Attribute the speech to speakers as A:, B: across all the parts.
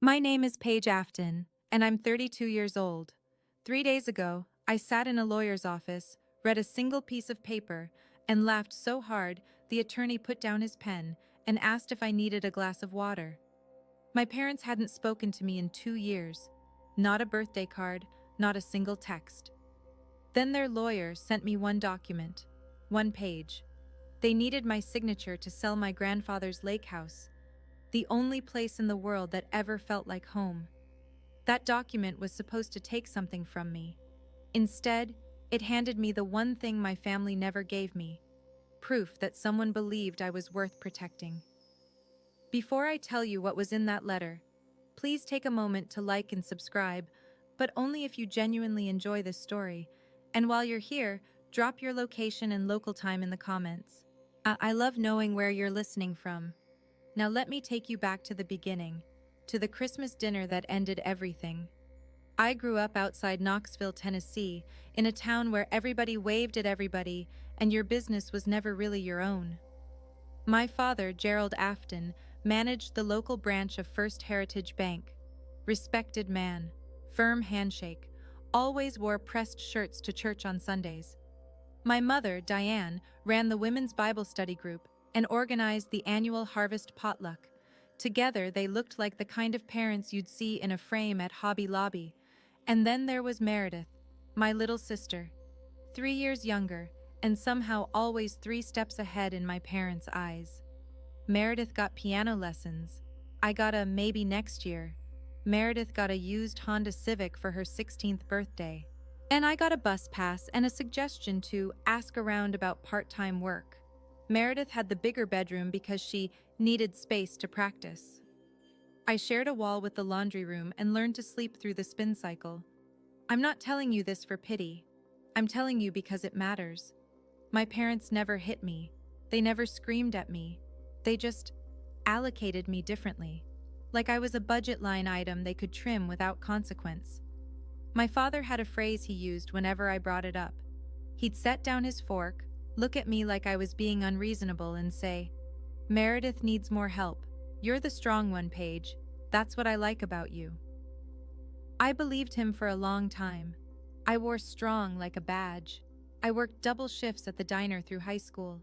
A: My name is Paige Afton, and I'm 32 years old. 3 days ago, I sat in a lawyer's office, read a single piece of paper, and laughed so hard the attorney put down his pen and asked if I needed a glass of water. My parents hadn't spoken to me in 2 years. Not a birthday card, not a single text. Then their lawyer sent me one document, one page. They needed my signature to sell my grandfather's lake house, the only place in the world that ever felt like home. That document was supposed to take something from me. Instead, it handed me the one thing my family never gave me: proof that someone believed I was worth protecting. Before I tell you what was in that letter, please take a moment to like and subscribe, but only if you genuinely enjoy this story. And while you're here, drop your location and local time in the comments. I love knowing where you're listening from. Now let me take you back to the beginning, to the Christmas dinner that ended everything. I grew up outside Knoxville, Tennessee, in a town where everybody waved at everybody and your business was never really your own. My father, Gerald Afton, managed the local branch of First Heritage Bank. Respected man, firm handshake, always wore pressed shirts to church on Sundays. My mother, Diane, ran the women's Bible study group and organized the annual harvest potluck. Together, they looked like the kind of parents you'd see in a frame at Hobby Lobby. And then there was Meredith, my little sister, 3 years younger, and somehow always 3 steps ahead in my parents' eyes. Meredith got piano lessons. I got a maybe next year. Meredith got a used Honda Civic for her 16th birthday. And I got a bus pass and a suggestion to ask around about part-time work. Meredith had the bigger bedroom because she needed space to practice. I shared a wall with the laundry room and learned to sleep through the spin cycle. I'm not telling you this for pity. I'm telling you because it matters. My parents never hit me. They never screamed at me. They just allocated me differently, like I was a budget line item they could trim without consequence. My father had a phrase he used whenever I brought it up. He'd set down his fork, look at me like I was being unreasonable, and say, "Meredith needs more help. You're the strong one, Paige. That's what I like about you." I believed him for a long time. I wore strong like a badge. I worked double shifts at the diner through high school,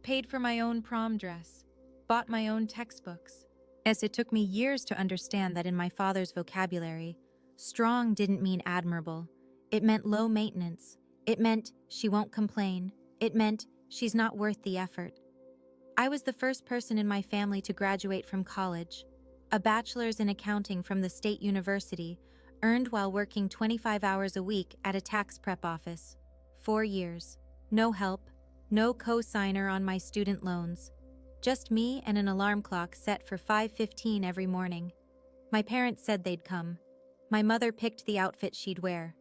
A: paid for my own prom dress, bought my own textbooks. As it took me years to understand that in my father's vocabulary, strong didn't mean admirable. It meant low maintenance. It meant she won't complain. It meant she's not worth the effort. I was the first person in my family to graduate from college, a bachelor's in accounting from the State University, earned while working 25 hours a week at a tax prep office. 4 years. No help, no co-signer on my student loans. Just me and an alarm clock set for 5:15 every morning. My parents said they'd come. My mother picked the outfit she'd wear.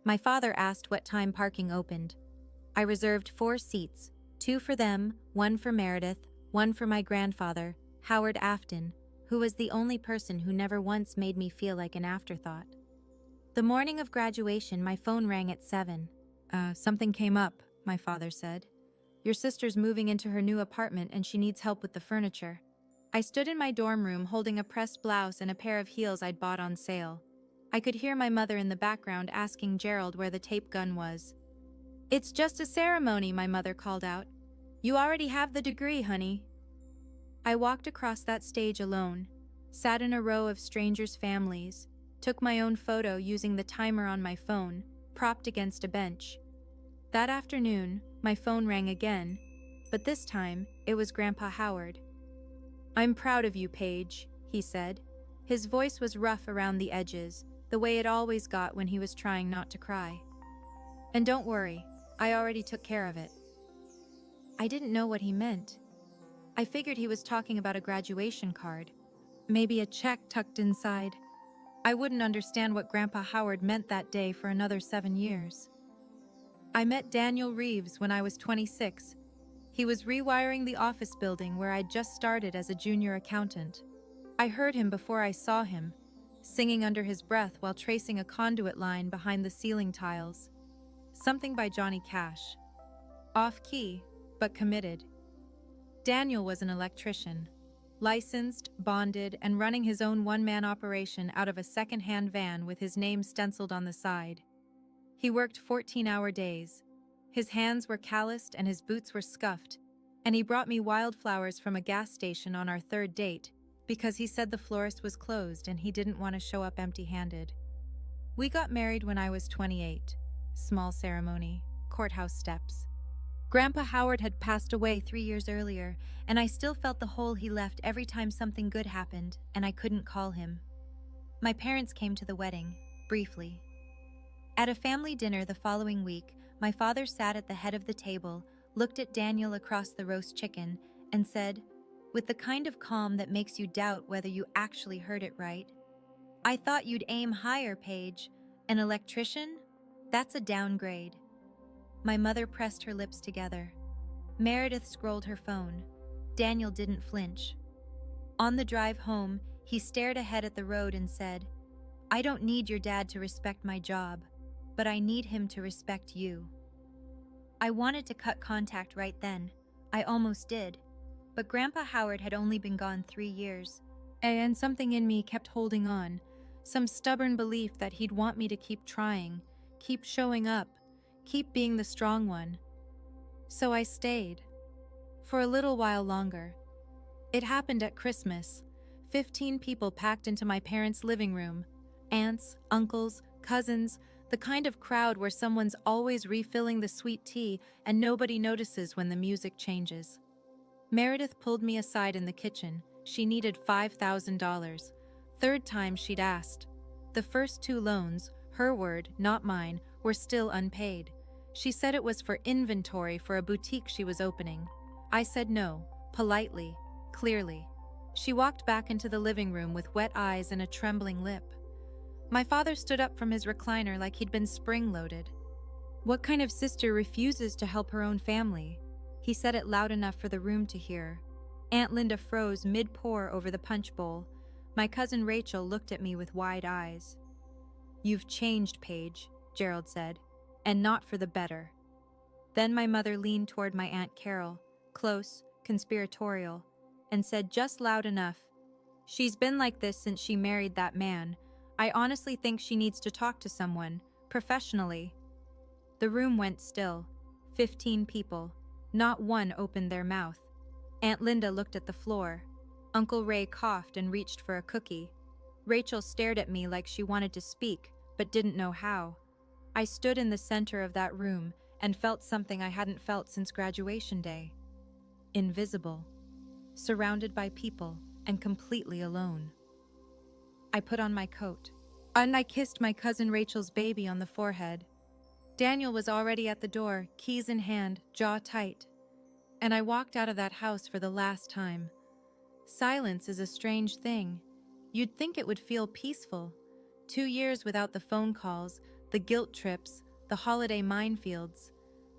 A: My father asked what time parking opened. I reserved 4 seats, 2 for them, 1 for Meredith, 1 for my grandfather, Howard Afton, who was the only person who never once made me feel like an afterthought. The morning of graduation, my phone rang at 7. Something came up," my father said. "Your sister's moving into her new apartment and she needs help with the furniture." I stood in my dorm room holding a pressed blouse and a pair of heels I'd bought on sale. I could hear my mother in the background asking Gerald where the tape gun was. "It's just a ceremony," my mother called out. "You already have the degree, honey." I walked across that stage alone, sat in a row of strangers' families, took my own photo using the timer on my phone, propped against a bench. That afternoon, my phone rang again, but this time it was Grandpa Howard. "I'm proud of you, Paige," he said. His voice was rough around the edges, the way it always got when he was trying not to cry. "And don't worry, I already took care of it." I didn't know what he meant. I figured he was talking about a graduation card, maybe a check tucked inside. I wouldn't understand what Grandpa Howard meant that day for another 7 years. I met Daniel Reeves when I was 26. He was rewiring the office building where I'd just started as a junior accountant. I heard him before I saw him, singing under his breath while tracing a conduit line behind the ceiling tiles. Something by Johnny Cash. Off-key, but committed. Daniel was an electrician. licensed, bonded, and running his own one-man operation out of a second-hand van with his name stenciled on the side. He worked 14-hour days. His hands were calloused and his boots were scuffed, and he brought me wildflowers from a gas station on our third date because he said the florist was closed and he didn't want to show up empty-handed. We got married when I was 28. Small ceremony, courthouse steps. Grandpa Howard had passed away 3 years earlier, and I still felt the hole he left every time something good happened, and I couldn't call him. My parents came to the wedding, briefly. At a family dinner the following week, my father sat at the head of the table, looked at Daniel across the roast chicken, and said, with the kind of calm that makes you doubt whether you actually heard it right, "I thought you'd aim higher, Paige. An electrician? That's a downgrade." My mother pressed her lips together. Meredith scrolled her phone. Daniel didn't flinch. On the drive home, he stared ahead at the road and said, "I don't need your dad to respect my job, but I need him to respect you." I wanted to cut contact right then. I almost did. But Grandpa Howard had only been gone 3 years. And something in me kept holding on. Some stubborn belief that he'd want me to keep trying, keep showing up, keep being the strong one. So I stayed. For a little while longer. It happened at Christmas. 15 people packed into my parents' living room. Aunts, uncles, cousins, the kind of crowd where someone's always refilling the sweet tea and nobody notices when the music changes. Meredith pulled me aside in the kitchen. She needed $5,000. Third time she'd asked. The first 2 loans, her word, not mine, were still unpaid. She said it was for inventory for a boutique she was opening. I said no, politely, clearly. She walked back into the living room with wet eyes and a trembling lip. My father stood up from his recliner like he'd been spring-loaded. What kind of sister refuses to help her own family? He said it loud enough for the room to hear. Aunt Linda froze mid-pour over the punch bowl. My cousin Rachel looked at me with wide eyes. "You've changed, Paige," Gerald said, "and not for the better." Then my mother leaned toward my Aunt Carol, close, conspiratorial, and said just loud enough, "She's been like this since she married that man. I honestly think she needs to talk to someone, professionally." The room went still. 15 people. Not one opened their mouth. Aunt Linda looked at the floor. Uncle Ray coughed and reached for a cookie. Rachel stared at me like she wanted to speak, but didn't know how. I stood in the center of that room and felt something I hadn't felt since graduation day. Invisible. Surrounded by people and completely alone. I put on my coat, and I kissed my cousin Rachel's baby on the forehead. Daniel was already at the door, keys in hand, jaw tight. And I walked out of that house for the last time. Silence is a strange thing. You'd think it would feel peaceful. 2 years without the phone calls, the guilt trips, the holiday minefields.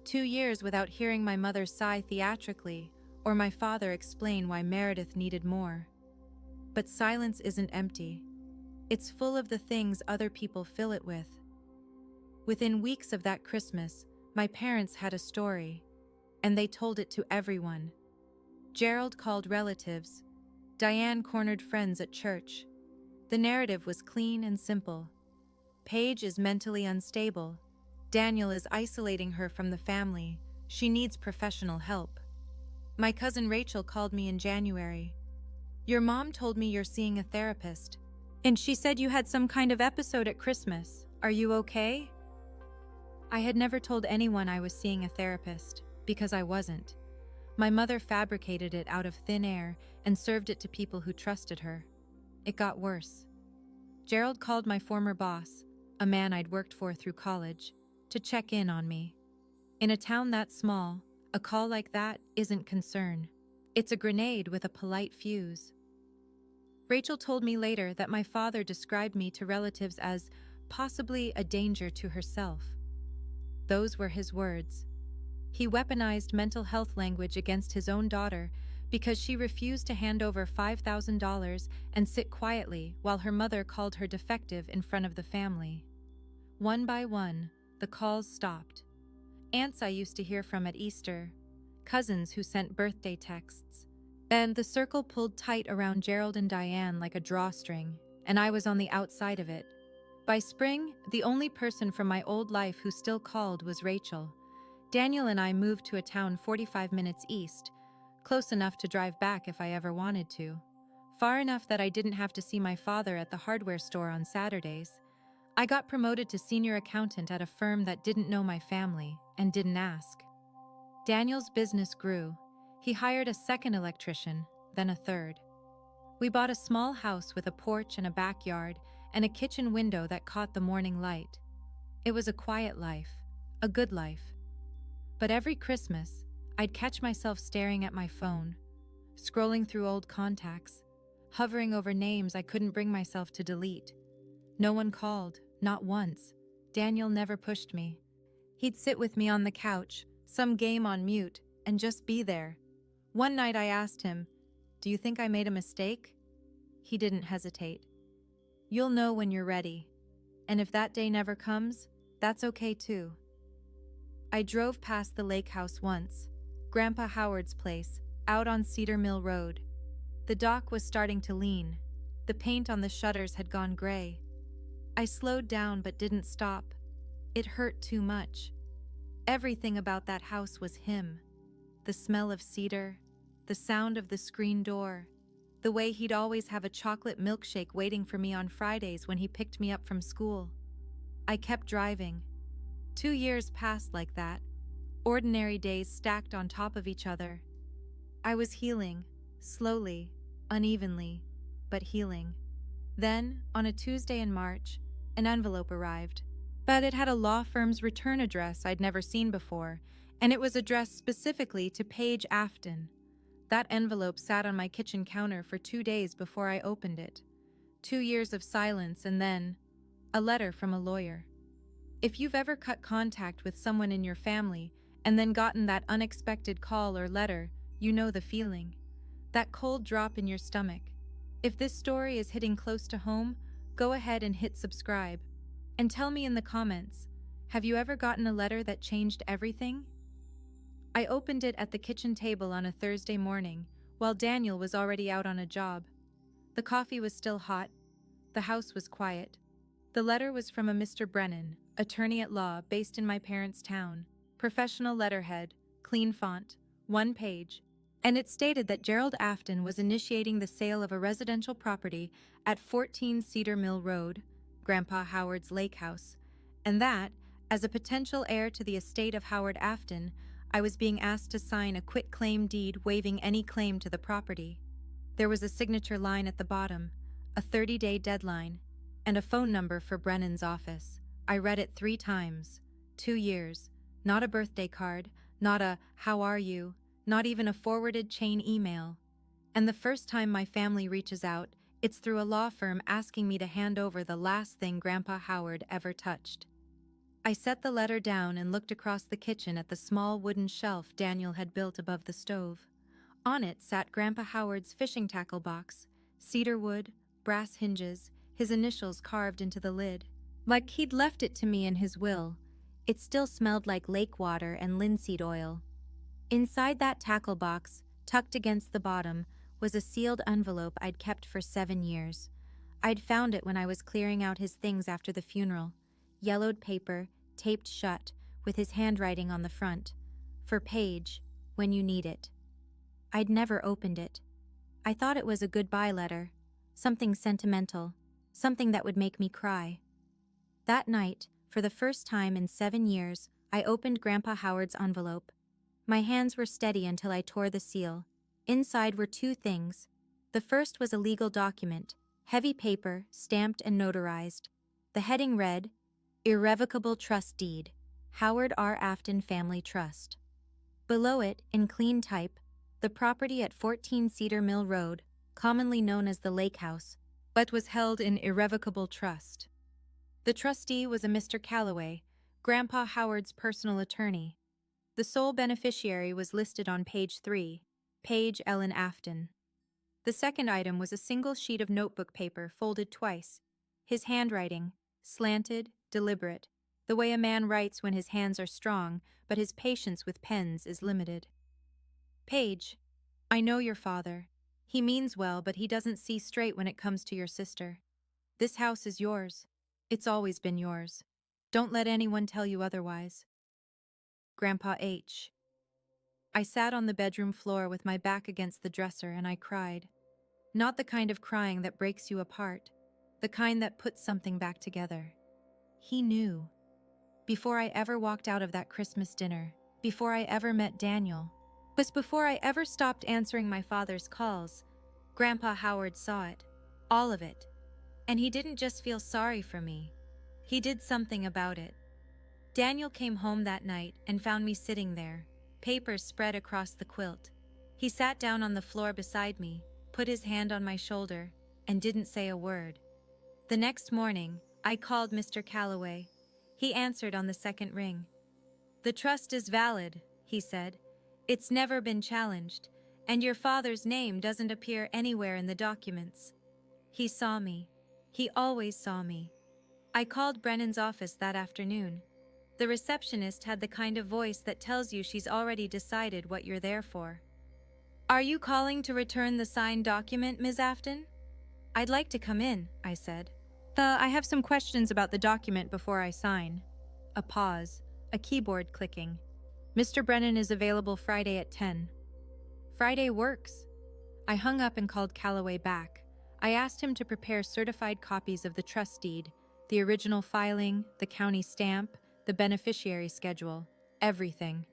A: 2 years without hearing my mother sigh theatrically, or my father explain why Meredith needed more. But silence isn't empty. It's full of the things other people fill it with. Within weeks of that Christmas, my parents had a story, and they told it to everyone. Gerald called relatives. Diane cornered friends at church. The narrative was clean and simple. Paige is mentally unstable. Daniel is isolating her from the family. She needs professional help. My cousin Rachel called me in January. "Your mom told me you're seeing a therapist, and she said you had some kind of episode at Christmas. Are you okay?" I had never told anyone I was seeing a therapist, because I wasn't. My mother fabricated it out of thin air and served it to people who trusted her. It got worse. Gerald called my former boss, a man I'd worked for through college, to check in on me. In a town that small, a call like that isn't concern. It's a grenade with a polite fuse. Rachel told me later that my father described me to relatives as possibly a danger to herself. Those were his words. He weaponized mental health language against his own daughter because she refused to hand over $5,000 and sit quietly while her mother called her defective in front of the family. One by one, the calls stopped. Aunts I used to hear from at Easter, cousins who sent birthday texts, And the circle pulled tight around Gerald and Diane like a drawstring, and I was on the outside of it. By spring, the only person from my old life who still called was Rachel. Daniel and I moved to a town 45 minutes east, close enough to drive back if I ever wanted to. Far enough that I didn't have to see my father at the hardware store on Saturdays. I got promoted to senior accountant at a firm that didn't know my family and didn't ask. Daniel's business grew. He hired a second electrician, then a third. We bought a small house with a porch and a backyard and a kitchen window that caught the morning light. It was a quiet life, a good life. But every Christmas, I'd catch myself staring at my phone, scrolling through old contacts, hovering over names I couldn't bring myself to delete. No one called, not once. Daniel never pushed me. He'd sit with me on the couch, some game on mute, and just be there. One night I asked him, "Do you think I made a mistake?" He didn't hesitate. "You'll know when you're ready. And if that day never comes, that's okay too." I drove past the lake house once, Grandpa Howard's place, out on Cedar Mill Road. The dock was starting to lean. The paint on the shutters had gone gray. I slowed down but didn't stop. It hurt too much. Everything about that house was him. The smell of cedar, the sound of the screen door, the way he'd always have a chocolate milkshake waiting for me on Fridays when he picked me up from school. I kept driving. 2 years passed like that, ordinary days stacked on top of each other. I was healing, slowly, unevenly, but healing. Then, on a Tuesday in March, an envelope arrived. But it had a law firm's return address I'd never seen before, and it was addressed specifically to Paige Afton. That envelope sat on my kitchen counter for 2 days before I opened it. 2 years of silence and then a letter from a lawyer. If you've ever cut contact with someone in your family and then gotten that unexpected call or letter, you know the feeling. That cold drop in your stomach. If this story is hitting close to home, go ahead and hit subscribe. And tell me in the comments, have you ever gotten a letter that changed everything? I opened it at the kitchen table on a Thursday morning, while Daniel was already out on a job. The coffee was still hot. The house was quiet. The letter was from a Mr. Brennan, attorney at law based in my parents' town. Professional letterhead, clean font, 1 page. And it stated that Gerald Afton was initiating the sale of a residential property at 14 Cedar Mill Road, Grandpa Howard's lake house, and that, as a potential heir to the estate of Howard Afton, I was being asked to sign a quitclaim deed waiving any claim to the property. There was a signature line at the bottom, a 30-day deadline, and a phone number for Brennan's office. I read it 3 times. 2 years. Not a birthday card, not a "how are you," not even a forwarded chain email. And the first time my family reaches out, it's through a law firm asking me to hand over the last thing Grandpa Howard ever touched. I set the letter down and looked across the kitchen at the small wooden shelf Daniel had built above the stove. On it sat Grandpa Howard's fishing tackle box, cedar wood, brass hinges, his initials carved into the lid. Like he'd left it to me in his will. It still smelled like lake water and linseed oil. Inside that tackle box, tucked against the bottom, was a sealed envelope I'd kept for 7 years. I'd found it when I was clearing out his things after the funeral. Yellowed paper, taped shut, with his handwriting on the front. For Paige, when you need it. I'd never opened it. I thought it was a goodbye letter, something sentimental, something that would make me cry. That night, for the first time in 7 years, I opened Grandpa Howard's envelope. My hands were steady until I tore the seal. Inside were 2 things. The first was a legal document, heavy paper, stamped and notarized. The heading read, Irrevocable Trust Deed, Howard R. Afton Family Trust. Below it, in clean type, the property at 14 Cedar Mill Road, commonly known as the Lake House, but was held in irrevocable trust. The trustee was a Mr. Calloway, Grandpa Howard's personal attorney. The sole beneficiary was listed on page 3, Paige Ellen Afton. The second item was a single sheet of notebook paper folded twice. His handwriting, slanted, deliberate, the way a man writes when his hands are strong, but his patience with pens is limited. Paige, I know your father. He means well, but he doesn't see straight when it comes to your sister. This house is yours. It's always been yours. Don't let anyone tell you otherwise. Grandpa H. I sat on the bedroom floor with my back against the dresser and I cried. Not the kind of crying that breaks you apart, the kind that puts something back together. He knew. Before I ever walked out of that Christmas dinner, before I ever met Daniel, but before I ever stopped answering my father's calls, Grandpa Howard saw it. All of it. And he didn't just feel sorry for me. He did something about it. Daniel came home that night and found me sitting there, papers spread across the quilt. He sat down on the floor beside me, put his hand on my shoulder, and didn't say a word. The next morning, I called Mr. Calloway. He answered on the second ring. "The trust is valid," he said. "It's never been challenged, and your father's name doesn't appear anywhere in the documents." He saw me. He always saw me. I called Brennan's office that afternoon. The receptionist had the kind of voice that tells you she's already decided what you're there for. "Are you calling to return the signed document, Ms. Afton?" "I'd like to come in," I said. I have some questions about the document before I sign." A pause, a keyboard clicking. "Mr. Brennan is available Friday at 10. "Friday works." I hung up and called Calloway back. I asked him to prepare certified copies of the trust deed, the original filing, the county stamp, the beneficiary schedule, everything.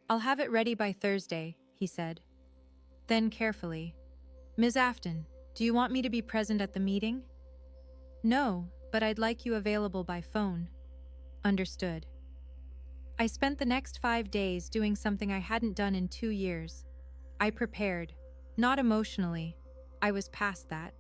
A: "I'll have it ready by Thursday," he said. Then carefully, "Ms. Afton, do you want me to be present at the meeting?" "No, but I'd like you available by phone." "Understood." I spent the next 5 days doing something I hadn't done in 2 years. I prepared, not emotionally. I was past that.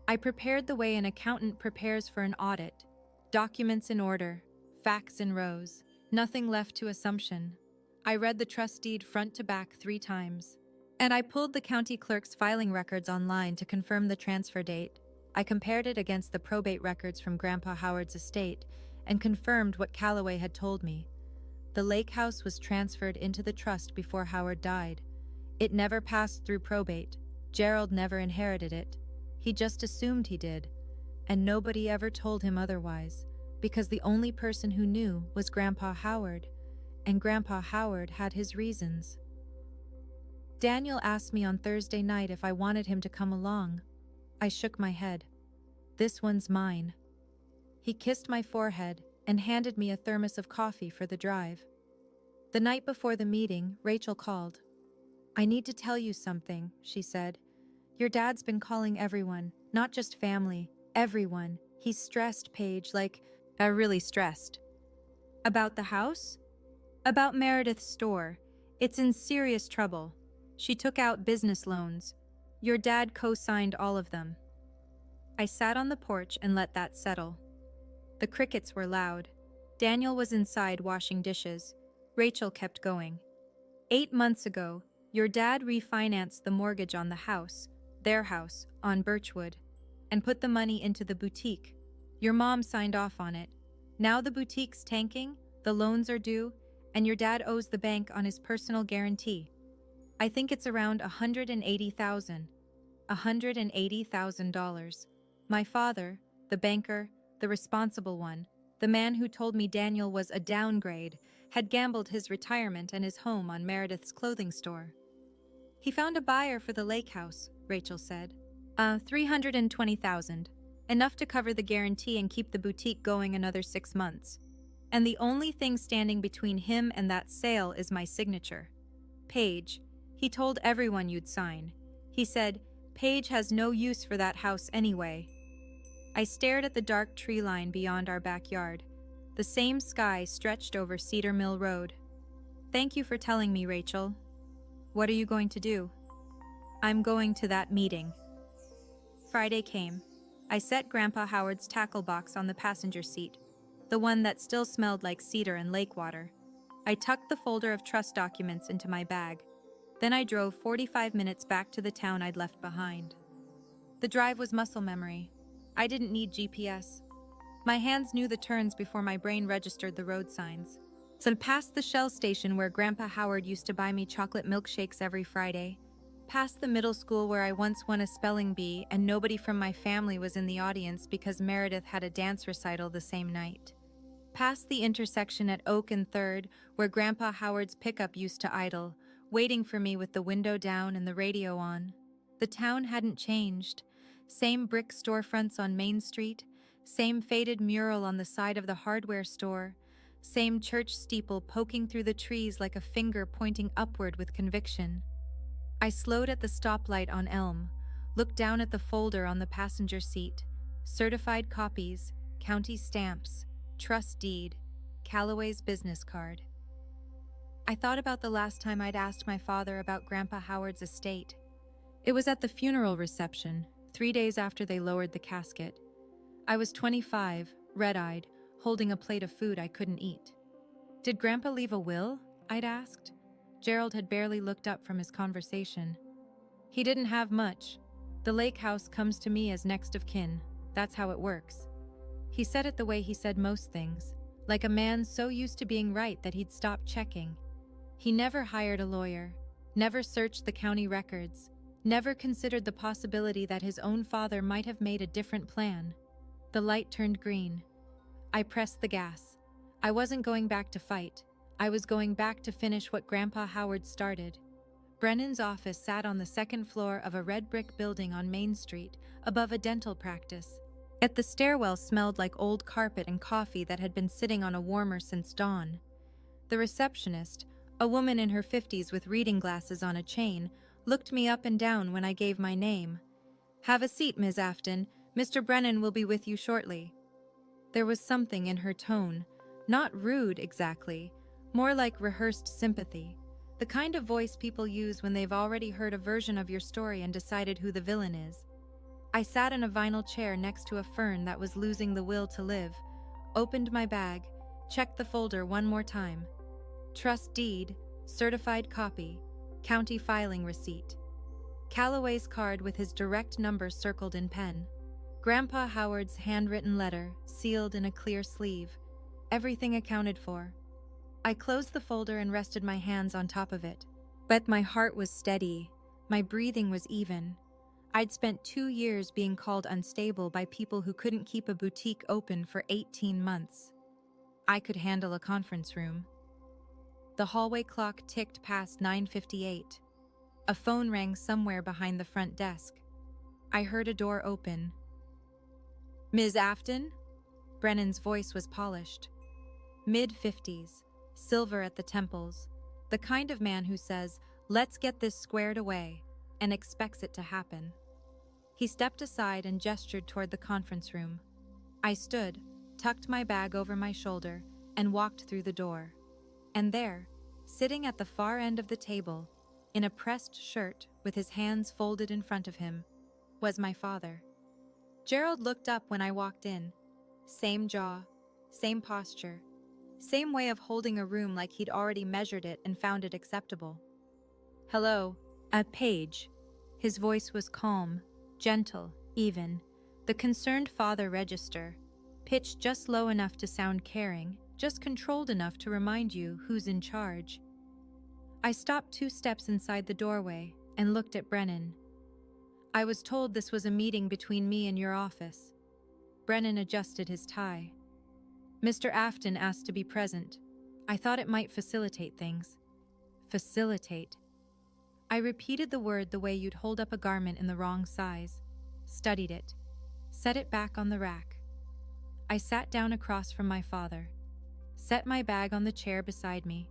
A: I prepared the way an accountant prepares for an audit. Documents in order, facts in rows, nothing left to assumption. I read the trust deed front to back 3 times. And I pulled the county clerk's filing records online to confirm the transfer date. I compared it against the probate records from Grandpa Howard's estate and confirmed what Calloway had told me. The lake house was transferred into the trust before Howard died. It never passed through probate. Gerald never inherited it. He just assumed he did, and nobody ever told him otherwise, because the only person who knew was Grandpa Howard, and Grandpa Howard had his reasons. Daniel asked me on Thursday night if I wanted him to come along. I shook my head. "This one's mine." He kissed my forehead and handed me a thermos of coffee for the drive. The night before the meeting, Rachel called. "I need to tell you something," she said. "Your dad's been calling everyone, not just family, everyone. He's stressed, Paige, really stressed." "About the house?" "About Meredith's store. It's in serious trouble. She took out business loans. Your dad co-signed all of them." I sat on the porch and let that settle. The crickets were loud. Daniel was inside washing dishes. Rachel kept going. 8 months ago, your dad refinanced the mortgage on the house, their house, on Birchwood, and put the money into the boutique. Your mom signed off on it. Now the boutique's tanking, the loans are due, and your dad owes the bank on his personal guarantee. I think it's around $180,000. $180,000. My father, the banker, the responsible one, the man who told me Daniel was a downgrade, had gambled his retirement and his home on Meredith's clothing store. "He found a buyer for the lake house," Rachel said. $320,000. Enough to cover the guarantee and keep the boutique going another 6 months. And the only thing standing between him and that sale is my signature. Paige, he told everyone you'd sign. He said, Paige has no use for that house anyway." I stared at the dark tree line beyond our backyard. The same sky stretched over Cedar Mill Road. "Thank you for telling me, Rachel. What are you going to do?" "I'm going to that meeting." Friday came. I set Grandpa Howard's tackle box on the passenger seat, the one that still smelled like cedar and lake water. I tucked the folder of trust documents into my bag. Then I drove 45 minutes back to the town I'd left behind. The drive was muscle memory. I didn't need GPS. My hands knew the turns before my brain registered the road signs. So past the Shell station where Grandpa Howard used to buy me chocolate milkshakes every Friday, Past the middle school where I once won a spelling bee and nobody from my family was in the audience because Meredith had a dance recital the same night. Past the intersection at Oak and 3rd where Grandpa Howard's pickup used to idle, waiting for me with the window down and the radio on. The town hadn't changed. Same brick storefronts on Main Street, same faded mural on the side of the hardware store, same church steeple poking through the trees like a finger pointing upward with conviction. I slowed at the stoplight on Elm, looked down at the folder on the passenger seat. Certified copies, county stamps, trust deed, Callaway's business card. I thought about the last time I'd asked my father about Grandpa Howard's estate. It was at the funeral reception, 3 days after they lowered the casket. I was 25, red-eyed, holding a plate of food I couldn't eat. "Did Grandpa leave a will?" I'd asked. Gerald had barely looked up from his conversation. "He didn't have much. The lake house comes to me as next of kin. That's how it works." He said it the way he said most things, like a man so used to being right that he'd stopped checking. He never hired a lawyer, never searched the county records, never considered the possibility that his own father might have made a different plan. The light turned green. I pressed the gas. I wasn't going back to fight. I was going back to finish what Grandpa Howard started. Brennan's office sat on the second floor of a red brick building on Main Street, above a dental practice. Yet the stairwell smelled like old carpet and coffee that had been sitting on a warmer since dawn. The receptionist, a woman in her 50s with reading glasses on a chain, looked me up and down when I gave my name. "Have a seat, Ms. Afton. Mr. Brennan will be with you shortly." There was something in her tone, not rude exactly, more like rehearsed sympathy, the kind of voice people use when they've already heard a version of your story and decided who the villain is. I sat in a vinyl chair next to a fern that was losing the will to live, opened my bag, checked the folder one more time. Trust deed, certified copy, county filing receipt. Callaway's card with his direct number circled in pen. Grandpa Howard's handwritten letter, sealed in a clear sleeve. Everything accounted for. I closed the folder and rested my hands on top of it. But my heart was steady. My breathing was even. I'd spent 2 years being called unstable by people who couldn't keep a boutique open for 18 months. I could handle a conference room. The hallway clock ticked past 9:58. A phone rang somewhere behind the front desk. I heard a door open. "Ms. Afton?" Brennan's voice was polished. Mid-50s, silver at the temples, the kind of man who says, "Let's get this squared away," and expects it to happen. He stepped aside and gestured toward the conference room. I stood, tucked my bag over my shoulder, and walked through the door. And there, sitting at the far end of the table, in a pressed shirt with his hands folded in front of him, was my father. Gerald looked up when I walked in. Same jaw, same posture, same way of holding a room like he'd already measured it and found it acceptable. "Hello, Paige." His voice was calm, gentle, even, the concerned father register, pitched just low enough to sound caring, just controlled enough to remind you who's in charge. I stopped 2 steps inside the doorway and looked at Brennan. "I was told this was a meeting between me and your office." Brennan adjusted his tie. "Mr. Afton asked to be present. I thought it might facilitate things." Facilitate. I repeated the word the way you'd hold up a garment in the wrong size, studied it, set it back on the rack. I sat down across from my father, set my bag on the chair beside me,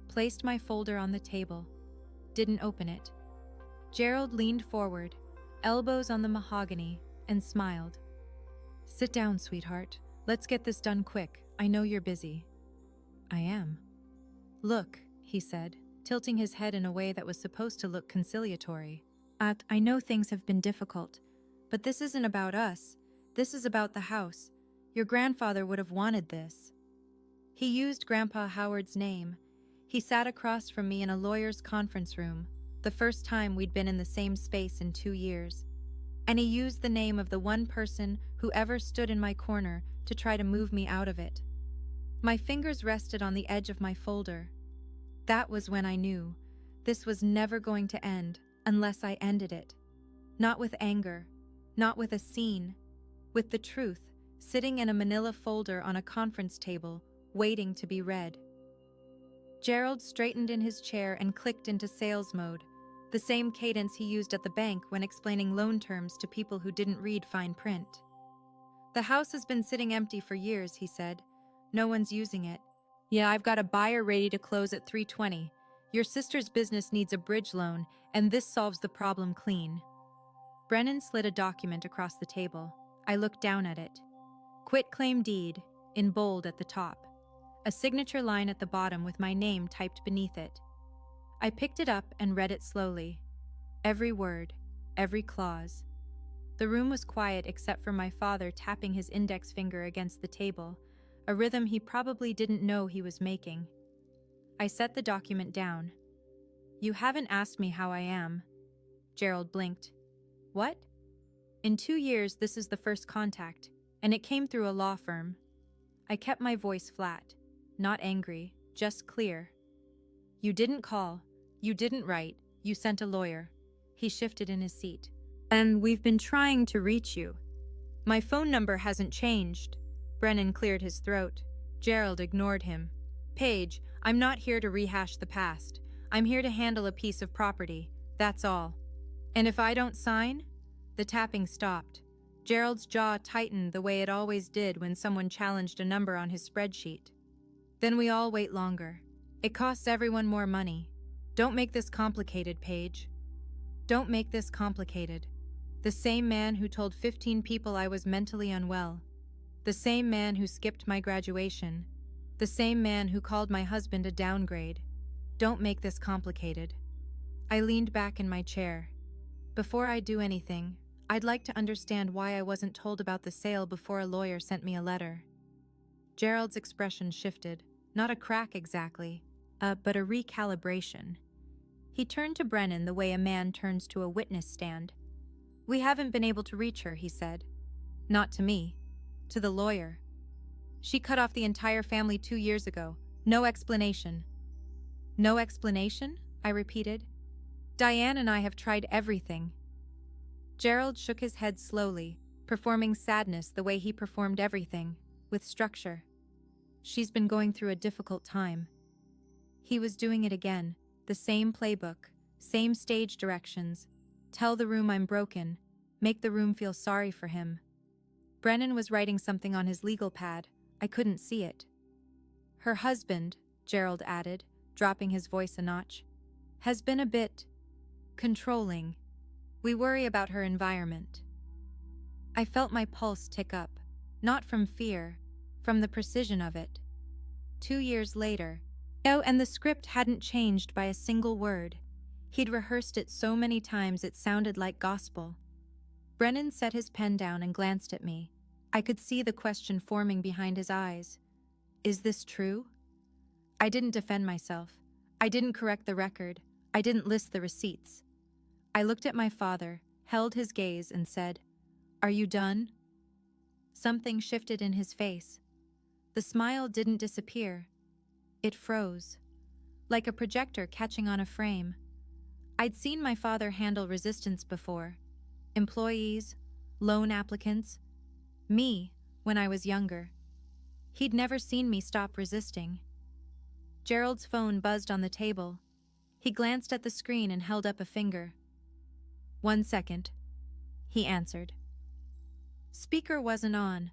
A: placed my folder on the table, didn't open it. Gerald leaned forward, elbows on the mahogany, and smiled. "Sit down, sweetheart. Let's get this done quick. I know you're busy." "I am." "Look," he said, tilting his head in a way that was supposed to look conciliatory. I know things have been difficult, but this isn't about us. This is about the house. Your grandfather would have wanted this." He used Grandpa Howard's name. He sat across from me in a lawyer's conference room, the first time we'd been in the same space in 2 years. And he used the name of the one person who ever stood in my corner to try to move me out of it. My fingers rested on the edge of my folder. That was when I knew this was never going to end. unless I ended it. Not with anger, not with a scene, with the truth, sitting in a manila folder on a conference table, waiting to be read. Gerald straightened in his chair and clicked into sales mode, the same cadence he used at the bank when explaining loan terms to people who didn't read fine print. The house has been sitting empty for years, he said. No one's using it. Yeah, I've got a buyer ready to close at 320. Your sister's business needs a bridge loan, and this solves the problem clean. Brennan slid a document across the table. I looked down at it. Quit claim deed, in bold at the top. A signature line at the bottom with my name typed beneath it. I picked it up and read it slowly. Every word, every clause. The room was quiet except for my father tapping his index finger against the table, a rhythm he probably didn't know he was making. I set the document down. You haven't asked me how I am. Gerald blinked. What? In 2 years, this is the first contact, and it came through a law firm. I kept my voice flat, not angry, just clear. You didn't call, you didn't write, you sent a lawyer. He shifted in his seat. And we've been trying to reach you. My phone number hasn't changed. Brennan cleared his throat. Gerald ignored him. Paige, I'm not here to rehash the past. I'm here to handle a piece of property. That's all. And if I don't sign? The tapping stopped. Gerald's jaw tightened the way it always did when someone challenged a number on his spreadsheet. Then we all wait longer. It costs everyone more money. Don't make this complicated, Paige. Don't make this complicated. The same man who told 15 people I was mentally unwell. The same man who skipped my graduation. The same man who called my husband a downgrade. Don't make this complicated. I leaned back in my chair. Before I do anything, I'd like to understand why I wasn't told about the sale before a lawyer sent me a letter. Gerald's expression shifted. Not a crack exactly, but a recalibration. He turned to Brennan the way a man turns to a witness stand. We haven't been able to reach her, he said. Not to me. To the lawyer. She cut off the entire family 2 years ago. No explanation. No explanation? I repeated. Diane and I have tried everything. Gerald shook his head slowly, performing sadness the way he performed everything, with structure. She's been going through a difficult time. He was doing it again, the same playbook, same stage directions. Tell the room I'm broken, make the room feel sorry for him. Brennan was writing something on his legal pad. I couldn't see it. Her husband, Gerald added, dropping his voice a notch, has been a bit controlling. We worry about her environment. I felt my pulse tick up, not from fear, from the precision of it. 2 years later, and the script hadn't changed by a single word. He'd rehearsed it so many times it sounded like gospel. Brennan set his pen down and glanced at me. I could see the question forming behind his eyes. Is this true? I didn't defend myself. I didn't correct the record. I didn't list the receipts. I looked at my father, held his gaze, and said, Are you done? Something shifted in his face. The smile didn't disappear. It froze, like a projector catching on a frame. I'd seen my father handle resistance before. Employees, loan applicants, me when I was younger. He'd never seen me stop resisting. Gerald's phone buzzed on the table. He glanced at the screen and held up a finger. 1 second, he answered. Speaker wasn't on,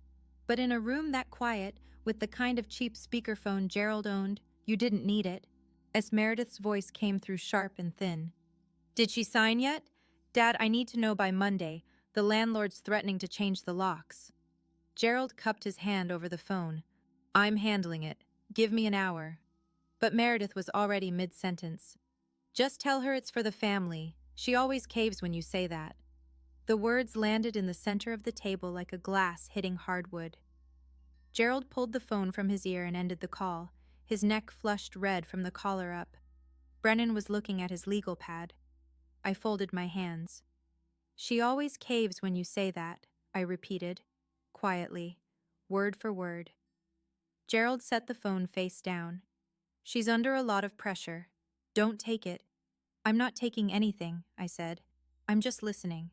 A: but in a room that quiet, with the kind of cheap speakerphone Gerald owned, you didn't need it, as Meredith's voice came through sharp and thin. Did she sign yet? Dad, I need to know by Monday. The landlord's threatening to change the locks. Gerald cupped his hand over the phone. I'm handling it. Give me an hour. But Meredith was already mid-sentence. Just tell her it's for the family. She always caves when you say that. The words landed in the center of the table like a glass hitting hardwood. Gerald pulled the phone from his ear and ended the call, his neck flushed red from the collar up. Brennan was looking at his legal pad. I folded my hands. She always caves when you say that, I repeated, quietly, word for word. Gerald set the phone face down. She's under a lot of pressure. Don't take it. I'm not taking anything, I said. I'm just listening.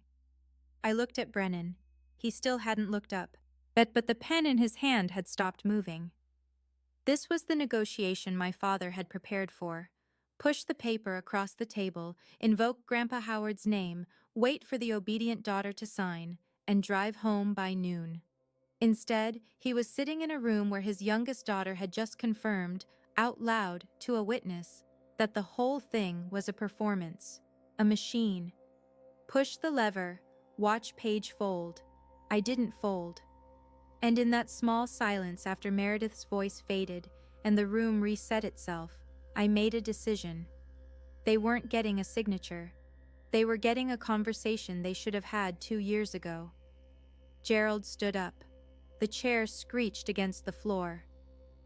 A: I looked at Brennan. He still hadn't looked up. But the pen in his hand had stopped moving. This was the negotiation my father had prepared for. Push the paper across the table, invoke Grandpa Howard's name, wait for the obedient daughter to sign, and drive home by noon. Instead, he was sitting in a room where his youngest daughter had just confirmed, out loud, to a witness, that the whole thing was a performance, a machine. Push the lever, watch page fold. I didn't fold. And in that small silence after Meredith's voice faded and the room reset itself, I made a decision. They weren't getting a signature. They were getting a conversation they should have had 2 years ago. Gerald stood up. The chair screeched against the floor.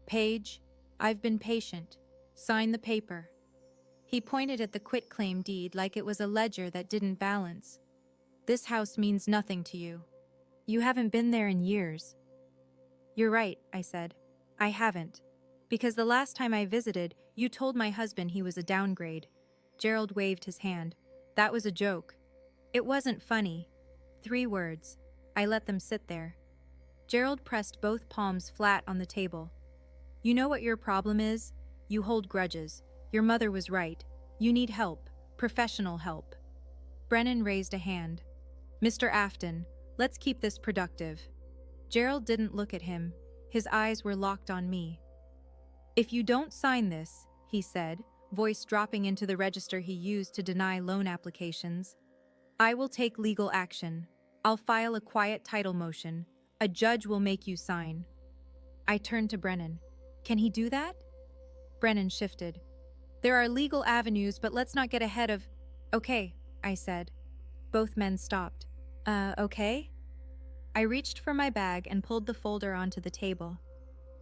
A: Paige, I've been patient. Sign the paper. He pointed at the quitclaim deed like it was a ledger that didn't balance. This house means nothing to you. You haven't been there in years. You're right, I said. I haven't. Because the last time I visited, you told my husband he was a downgrade. Gerald waved his hand. That was a joke. It wasn't funny. 3 words. I let them sit there. Gerald pressed both palms flat on the table. You know what your problem is? You hold grudges. Your mother was right. You need help. Professional help. Brennan raised a hand. Mr. Afton, let's keep this productive. Gerald didn't look at him. His eyes were locked on me. If you don't sign this, he said, voice dropping into the register he used to deny loan applications, I will take legal action. I'll file a quiet title motion. A judge will make you sign. I turned to Brennan. Can he do that? Brennan shifted. There are legal avenues, but let's not get ahead of... Okay, I said. Both men stopped. Okay? I reached for my bag and pulled the folder onto the table.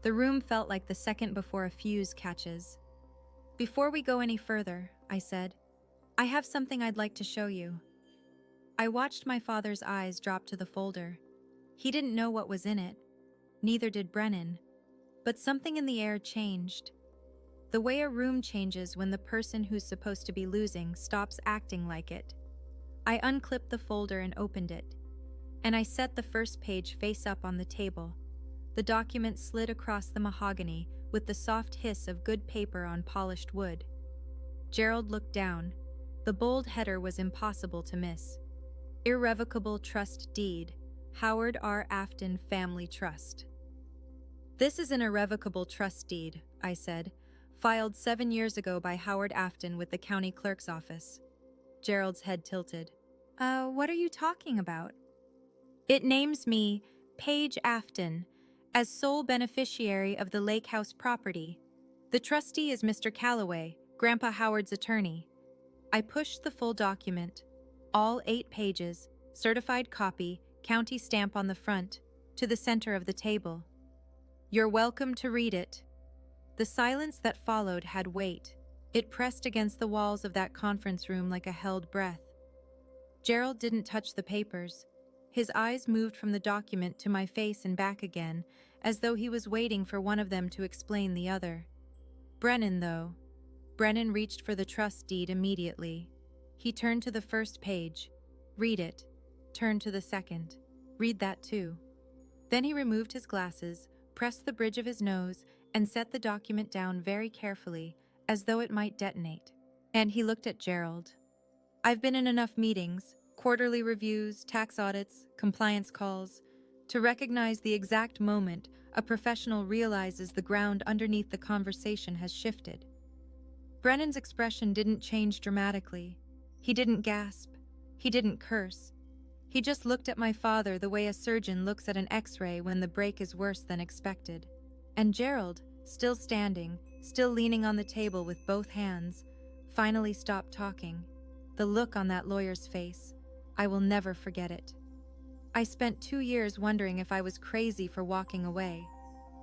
A: The room felt like the second before a fuse catches. Before we go any further, I said, I have something I'd like to show you. I watched my father's eyes drop to the folder. He didn't know what was in it. Neither did Brennan. But something in the air changed. The way a room changes when the person who's supposed to be losing stops acting like it. I unclipped the folder and opened it. And I set the first page face up on the table. The document slid across the mahogany with the soft hiss of good paper on polished wood. Gerald looked down. The bold header was impossible to miss. Irrevocable Trust Deed, Howard R. Afton Family Trust. This is an irrevocable trust deed, I said, filed 7 years ago by Howard Afton with the county clerk's office. Gerald's head tilted. What are you talking about? It names me, Paige Afton, as sole beneficiary of the Lake House property. The trustee is Mr. Calloway, Grandpa Howard's attorney. I pushed the full document, all 8 pages, certified copy, county stamp on the front, to the center of the table. You're welcome to read it. The silence that followed had weight. It pressed against the walls of that conference room like a held breath. Gerald didn't touch the papers. His eyes moved from the document to my face and back again, as though he was waiting for one of them to explain the other. Brennan, though. Brennan reached for the trust deed immediately. He turned to the first page. Read it. Turn to the second. Read that too. Then he removed his glasses, pressed the bridge of his nose, and set the document down very carefully, as though it might detonate. And he looked at Gerald. I've been in enough meetings, quarterly reviews, tax audits, compliance calls, to recognize the exact moment a professional realizes the ground underneath the conversation has shifted. Brennan's expression didn't change dramatically. He didn't gasp. He didn't curse. He just looked at my father the way a surgeon looks at an X-ray when the break is worse than expected. And Gerald, still standing, still leaning on the table with both hands, finally stopped talking. The look on that lawyer's face, I will never forget it. I spent 2 years wondering if I was crazy for walking away.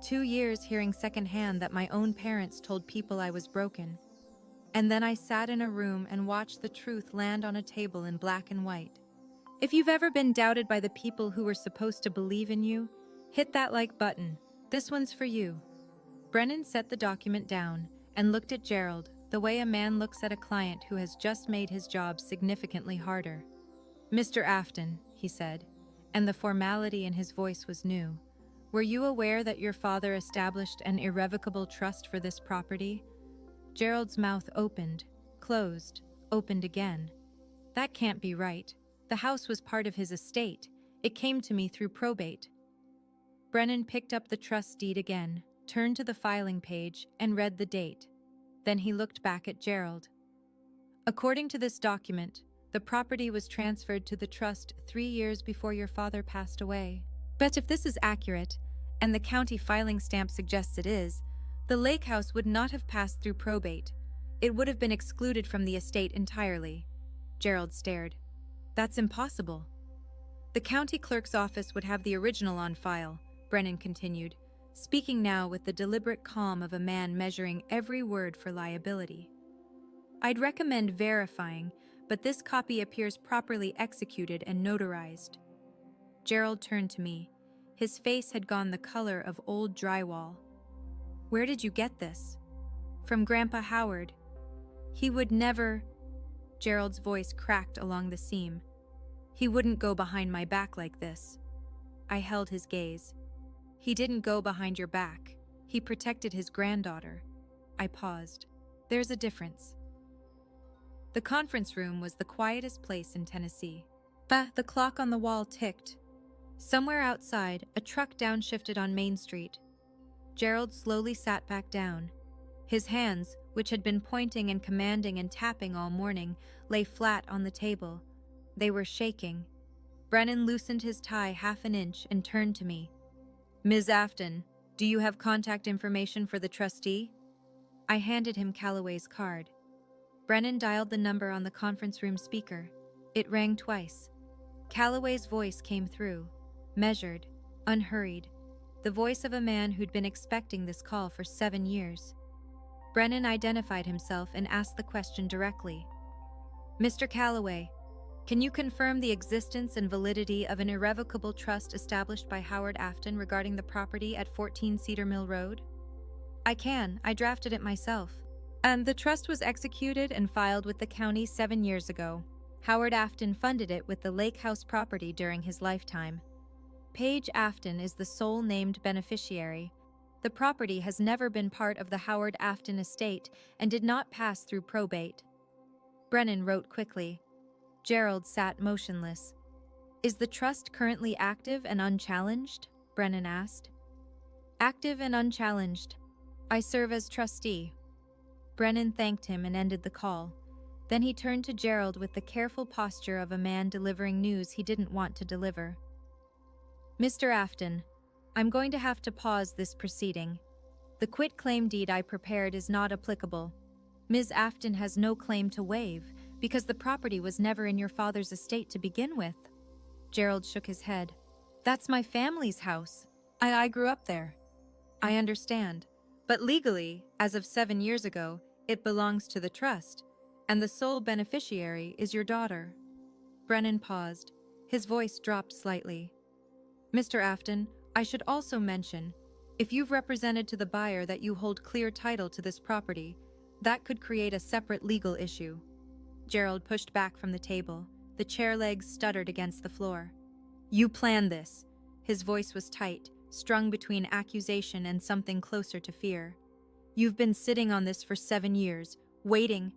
A: 2 years hearing secondhand that my own parents told people I was broken. And then I sat in a room and watched the truth land on a table in black and white. If you've ever been doubted by the people who were supposed to believe in you, hit that like button. This one's for you. Brennan set the document down and looked at Gerald, the way a man looks at a client who has just made his job significantly harder. "Mr. Afton," he said, and the formality in his voice was new. "Were you aware that your father established an irrevocable trust for this property?" Gerald's mouth opened, closed, opened again. "That can't be right. The house was part of his estate. It came to me through probate." Brennan picked up the trust deed again, turned to the filing page, and read the date. Then he looked back at Gerald. "According to this document, the property was transferred to the trust 3 years before your father passed away. But if this is accurate, and the county filing stamp suggests it is, the lake house would not have passed through probate. It would have been excluded from the estate entirely." Gerald stared. "That's impossible." "The county clerk's office would have the original on file," Brennan continued, speaking now with the deliberate calm of a man measuring every word for liability. "I'd recommend verifying, but this copy appears properly executed and notarized." Gerald turned to me. His face had gone the color of old drywall. "Where did you get this?" "From Grandpa Howard. He would never—" Gerald's voice cracked along the seam. "He wouldn't go behind my back like this." I held his gaze. "He didn't go behind your back. He protected his granddaughter." I paused. "There's a difference." The conference room was the quietest place in Tennessee. But the clock on the wall ticked. Somewhere outside, a truck downshifted on Main Street. Gerald slowly sat back down. His hands, which had been pointing and commanding and tapping all morning, lay flat on the table. They were shaking. Brennan loosened his tie half an inch and turned to me. "Ms. Afton, do you have contact information for the trustee?" I handed him Calloway's card. Brennan dialed the number on the conference room speaker. It rang twice. Calloway's voice came through, measured, unhurried, the voice of a man who'd been expecting this call for 7 years. Brennan identified himself and asked the question directly. "Mr. Calloway, can you confirm the existence and validity of an irrevocable trust established by Howard Afton regarding the property at 14 Cedar Mill Road?" "I can. I drafted it myself. The trust was executed and filed with the county 7 years ago. Howard Afton funded it with the Lake House property during his lifetime. Paige Afton is the sole named beneficiary. The property has never been part of the Howard Afton estate and did not pass through probate." Brennan wrote quickly. Gerald sat motionless. "Is the trust currently active and unchallenged?" Brennan asked. "Active and unchallenged. I serve as trustee." Brennan thanked him and ended the call. Then he turned to Gerald with the careful posture of a man delivering news he didn't want to deliver. "Mr. Afton, I'm going to have to pause this proceeding. The quitclaim deed I prepared is not applicable. Ms. Afton has no claim to waive because the property was never in your father's estate to begin with." Gerald shook his head. "That's my family's house. I grew up there." "I understand. But legally, as of 7 years ago, it belongs to the trust, and the sole beneficiary is your daughter." Brennan paused. His voice dropped slightly. "Mr. Afton, I should also mention, if you've represented to the buyer that you hold clear title to this property, that could create a separate legal issue." Gerald pushed back from the table. The chair legs stuttered against the floor. "You planned this." His voice was tight, strung between accusation and something closer to fear. "You've been sitting on this for 7 years, waiting."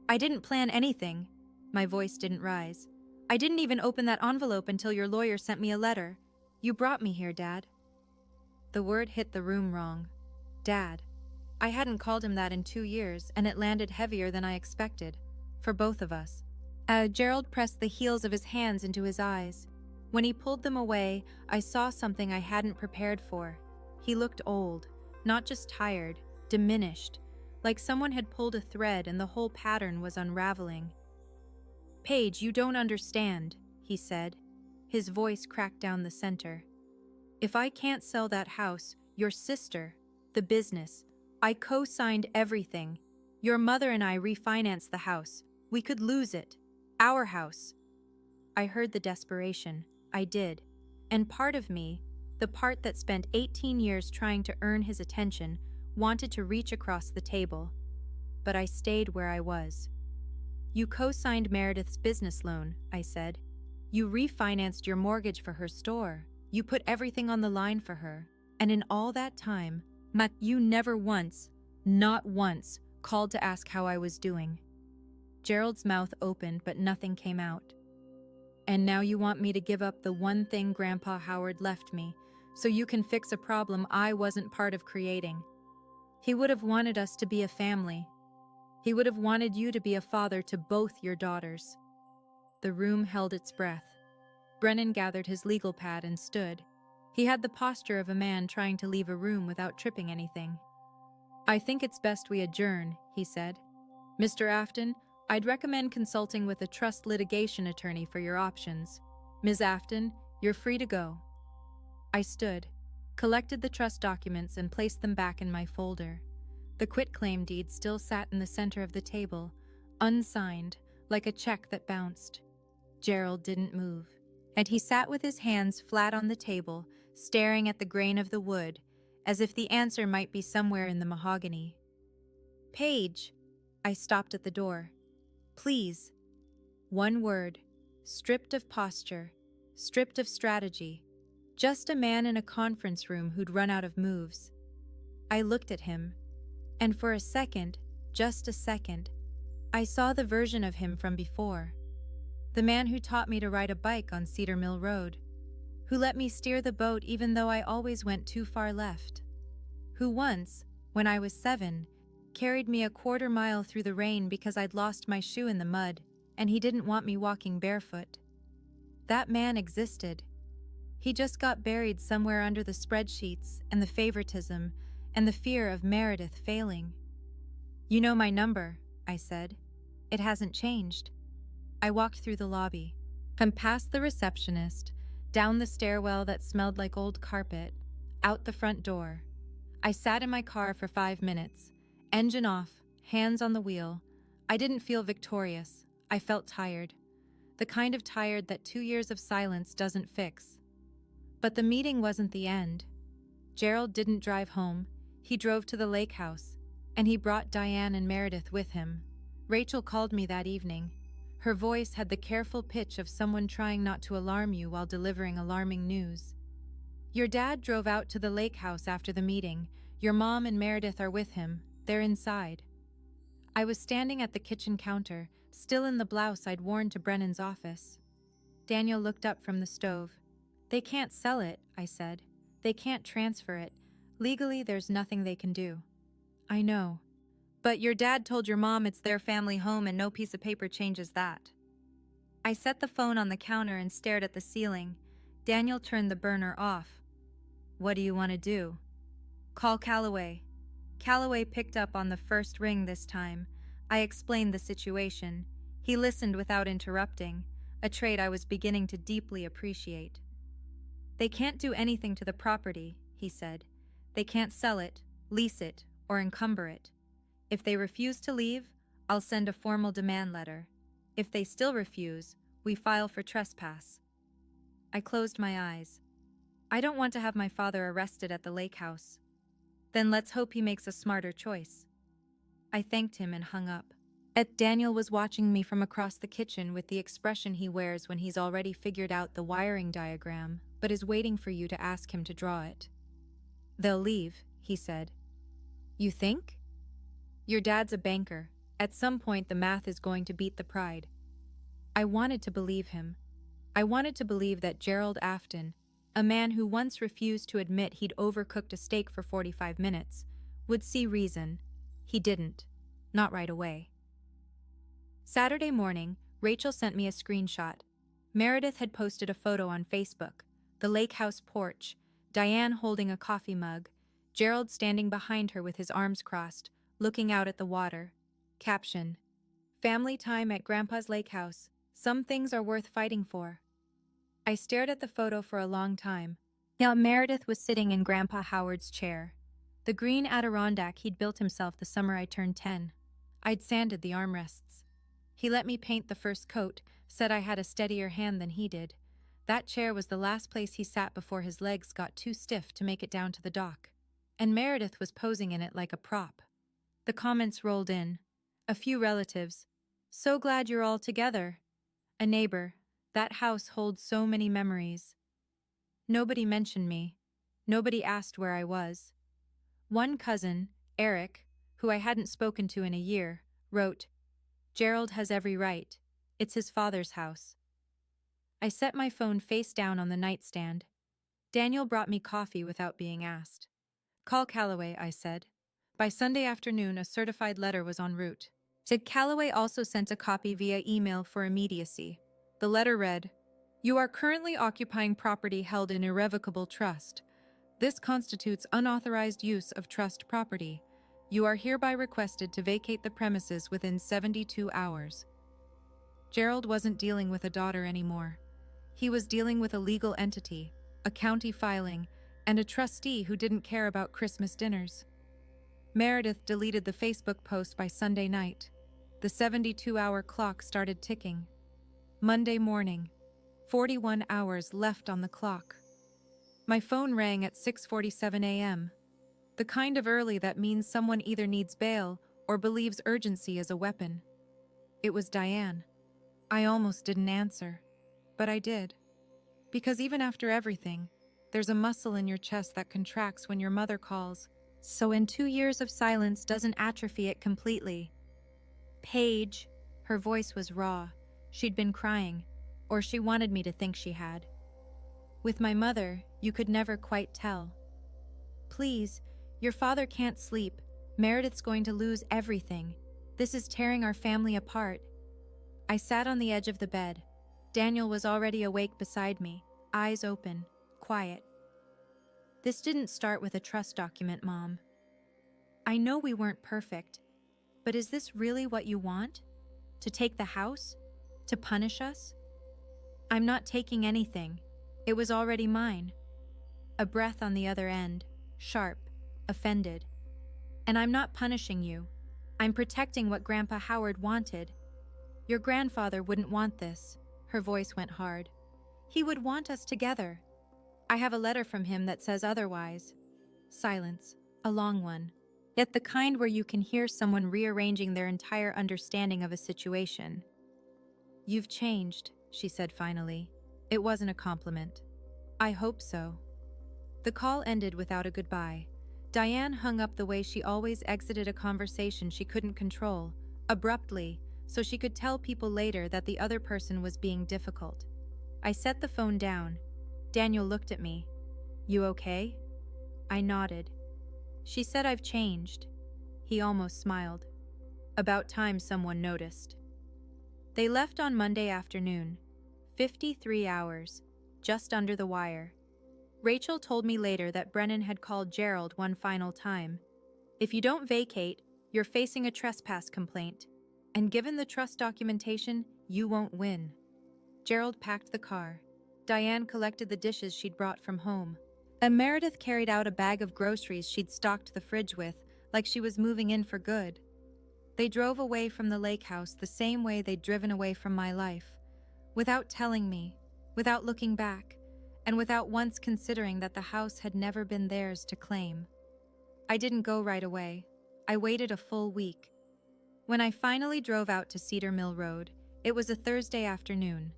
A: "I didn't plan anything." My voice didn't rise. "I didn't even open that envelope until your lawyer sent me a letter. You brought me here, Dad." The word hit the room wrong. Dad. I hadn't called him that in 2 years, and it landed heavier than I expected. For both of us. Gerald pressed the heels of his hands into his eyes. When he pulled them away, I saw something I hadn't prepared for. He looked old, not just tired, diminished, like someone had pulled a thread and the whole pattern was unraveling. "Paige, you don't understand," he said. His voice cracked down the center. "If I can't sell that house, your sister, the business, I co-signed everything. Your mother and I refinanced the house. We could lose it. Our house." I heard the desperation. I did. And part of me, the part that spent 18 years trying to earn his attention, wanted to reach across the table. but I stayed where I was. You co-signed Meredith's business loan, I said. You refinanced your mortgage for her store. You put everything on the line for her. And in all that time, you never once, not once, called to ask how I was doing. Gerald's mouth opened, but nothing came out. And now you want me to give up the one thing Grandpa Howard left me, so you can fix a problem I wasn't part of creating. He would have wanted us to be a family. He would have wanted you to be a father to both your daughters. The room held its breath. Brennan gathered his legal pad and stood. He had the posture of a man trying to leave a room without tripping anything. I think it's best we adjourn, he said. Mr. Afton, I'd recommend consulting with a trust litigation attorney for your options. Ms. Afton, you're free to go. I stood, collected the trust documents and placed them back in my folder. The quitclaim deed still sat in the center of the table, unsigned, like a check that bounced. Gerald didn't move, and he sat with his hands flat on the table, staring at the grain of the wood, as if the answer might be somewhere in the mahogany. Paige, I stopped at the door. Please. One word, stripped of posture, stripped of strategy, just a man in a conference room who'd run out of moves. I looked at him, and for a second, just a second, I saw the version of him from before. The man who taught me to ride a bike on Cedar Mill Road, who let me steer the boat even though I always went too far left, who once, when I was 7, carried me a quarter mile through the rain because I'd lost my shoe in the mud, and he didn't want me walking barefoot. That man existed. He just got buried somewhere under the spreadsheets and the favoritism and the fear of Meredith failing. You know my number, I said. It hasn't changed. I walked through the lobby, and past the receptionist, down the stairwell that smelled like old carpet, out the front door. I sat in my car for 5 minutes, engine off, hands on the wheel. I didn't feel victorious. I felt tired. The kind of tired that 2 years of silence doesn't fix. But the meeting wasn't the end. Gerald didn't drive home. He drove to the lake house, and he brought Diane and Meredith with him. Rachel called me that evening. Her voice had the careful pitch of someone trying not to alarm you while delivering alarming news. Your dad drove out to the lake house after the meeting. Your mom and Meredith are with him. They're inside. I was standing at the kitchen counter, still in the blouse I'd worn to Brennan's office. Daniel looked up from the stove. They can't sell it, I said. They can't transfer it. Legally, there's nothing they can do. I know. But your dad told your mom it's their family home and no piece of paper changes that. I set the phone on the counter and stared at the ceiling. Daniel turned the burner off. What do you want to do? Call Calloway. Calloway picked up on the first ring this time. I explained the situation. He listened without interrupting, a trait I was beginning to deeply appreciate. They can't do anything to the property, he said. They can't sell it, lease it, or encumber it. If they refuse to leave, I'll send a formal demand letter. If they still refuse, we file for trespass. I closed my eyes. I don't want to have my father arrested at the lake house. Then let's hope he makes a smarter choice. I thanked him and hung up. Daniel was watching me from across the kitchen with the expression he wears when he's already figured out the wiring diagram, but is waiting for you to ask him to draw it. They'll leave, he said. You think? Your dad's a banker. At some point, the math is going to beat the pride. I wanted to believe him. I wanted to believe that Gerald Afton, a man who once refused to admit he'd overcooked a steak for 45 minutes, would see reason. He didn't. Not right away. Saturday morning, Rachel sent me a screenshot. Meredith had posted a photo on Facebook, the lake house porch, Diane holding a coffee mug, Gerald standing behind her with his arms crossed, looking out at the water. Caption: Family time at Grandpa's lake house. Some things are worth fighting for. I stared at the photo for a long time. Now Meredith was sitting in Grandpa Howard's chair, the green Adirondack he'd built himself the summer I turned 10. I'd sanded the armrests. He let me paint the first coat, said I had a steadier hand than he did. That chair was the last place he sat before his legs got too stiff to make it down to the dock. And Meredith was posing in it like a prop. The comments rolled in. A few relatives. So glad you're all together. A neighbor. That house holds so many memories. Nobody mentioned me. Nobody asked where I was. One cousin, Eric, who I hadn't spoken to in a year, wrote, "Gerald has every right. It's his father's house." I set my phone face down on the nightstand. Daniel brought me coffee without being asked. "Call Calloway," I said. By Sunday afternoon, a certified letter was en route. Calloway also sent a copy via email for immediacy. The letter read, "You are currently occupying property held in irrevocable trust. This constitutes unauthorized use of trust property. You are hereby requested to vacate the premises within 72 hours." Gerald wasn't dealing with a daughter anymore. He was dealing with a legal entity, a county filing, and a trustee who didn't care about Christmas dinners. Meredith deleted the Facebook post by Sunday night. The 72-hour clock started ticking. Monday morning, 41 hours left on the clock. My phone rang at 6:47 a.m., the kind of early that means someone either needs bail or believes urgency is a weapon. It was Diane. I almost didn't answer, but I did. Because even after everything, there's a muscle in your chest that contracts when your mother calls. So in 2 years of silence doesn't atrophy it completely. "Paige," her voice was raw. She'd been crying, or she wanted me to think she had. With my mother, you could never quite tell. "Please, your father can't sleep. Meredith's going to lose everything. This is tearing our family apart." I sat on the edge of the bed. Daniel was already awake beside me, eyes open, quiet. "This didn't start with a trust document, Mom. I know we weren't perfect, but is this really what you want? To take the house? To punish us?" "I'm not taking anything. It was already mine." A breath on the other end, sharp, offended. "And I'm not punishing you. I'm protecting what Grandpa Howard wanted. Your grandfather wouldn't want this." Her voice went hard. "He would want us together. I have a letter from him that says otherwise." Silence, a long one, yet the kind where you can hear someone rearranging their entire understanding of a situation. "You've changed," she said finally. It wasn't a compliment. "I hope so." The call ended without a goodbye. Diane hung up the way she always exited a conversation she couldn't control, abruptly, so she could tell people later that the other person was being difficult. I set the phone down. Daniel looked at me. "You okay?" I nodded. "She said I've changed." He almost smiled. About time someone noticed. They left on Monday afternoon. 53 hours, just under the wire. Rachel told me later that Brennan had called Gerald one final time. "If you don't vacate, you're facing a trespass complaint. And given the trust documentation, you won't win." Gerald packed the car. Diane collected the dishes she'd brought from home. And Meredith carried out a bag of groceries she'd stocked the fridge with, like she was moving in for good. They drove away from the lake house the same way they'd driven away from my life, without telling me, without looking back, and without once considering that the house had never been theirs to claim. I didn't go right away. I waited a full week. When I finally drove out to Cedar Mill Road, it was a Thursday afternoon.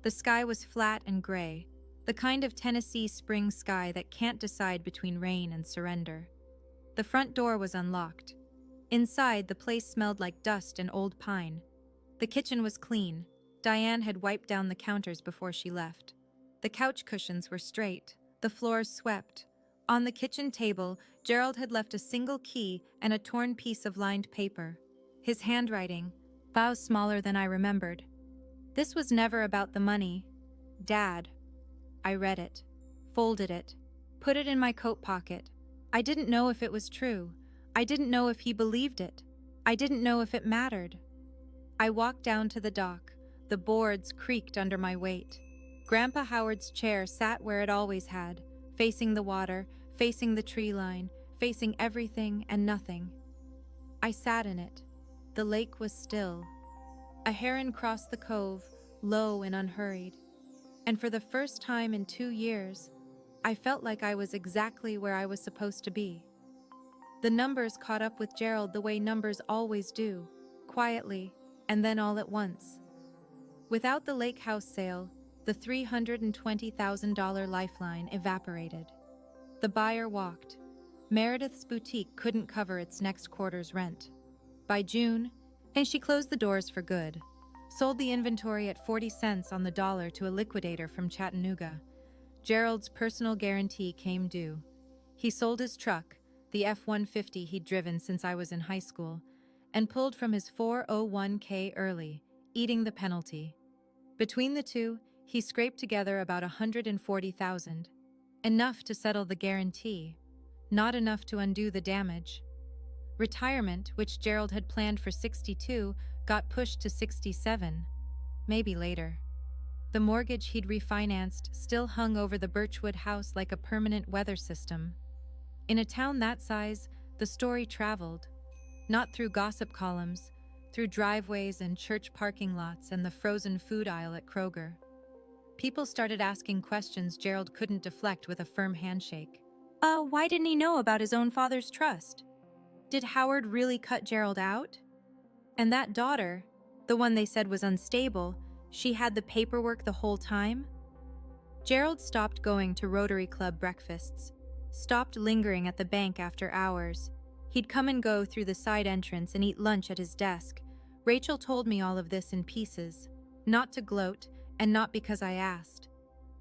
A: The sky was flat and gray, the kind of Tennessee spring sky that can't decide between rain and surrender. The front door was unlocked. Inside, the place smelled like dust and old pine. The kitchen was clean. Diane had wiped down the counters before she left. The couch cushions were straight, the floors swept. On the kitchen table, Gerald had left a single key and a torn piece of lined paper. His handwriting, bows smaller than I remembered. "This was never about the money. Dad." I read it, folded it, put it in my coat pocket. I didn't know if it was true. I didn't know if he believed it. I didn't know if it mattered. I walked down to the dock. The boards creaked under my weight. Grandpa Howard's chair sat where it always had, facing the water, facing the tree line, facing everything and nothing. I sat in it. The lake was still. A heron crossed the cove, low and unhurried. And for the first time in 2 years, I felt like I was exactly where I was supposed to be. The numbers caught up with Gerald the way numbers always do, quietly, and then all at once. Without the lake house sale, the $320,000 lifeline evaporated. The buyer walked. Meredith's boutique couldn't cover its next quarter's rent. By June, and she closed the doors for good, sold the inventory at 40 cents on the dollar to a liquidator from Chattanooga. Gerald's personal guarantee came due. He sold his truck, the F-150 he'd driven since I was in high school, and pulled from his 401k early, eating the penalty. Between the two, he scraped together about $140,000, enough to settle the guarantee, not enough to undo the damage. Retirement, which Gerald had planned for 62, got pushed to 67, maybe later. The mortgage he'd refinanced still hung over the Birchwood house like a permanent weather system. In a town that size, the story traveled, not through gossip columns, through driveways and church parking lots and the frozen food aisle at Kroger. People started asking questions Gerald couldn't deflect with a firm handshake. Why didn't he know about his own father's trust? Did Howard really cut Gerald out? And that daughter, the one they said was unstable, she had the paperwork the whole time? Gerald stopped going to Rotary Club breakfasts, stopped lingering at the bank after hours. He'd come and go through the side entrance and eat lunch at his desk. Rachel told me all of this in pieces, not to gloat and not because I asked.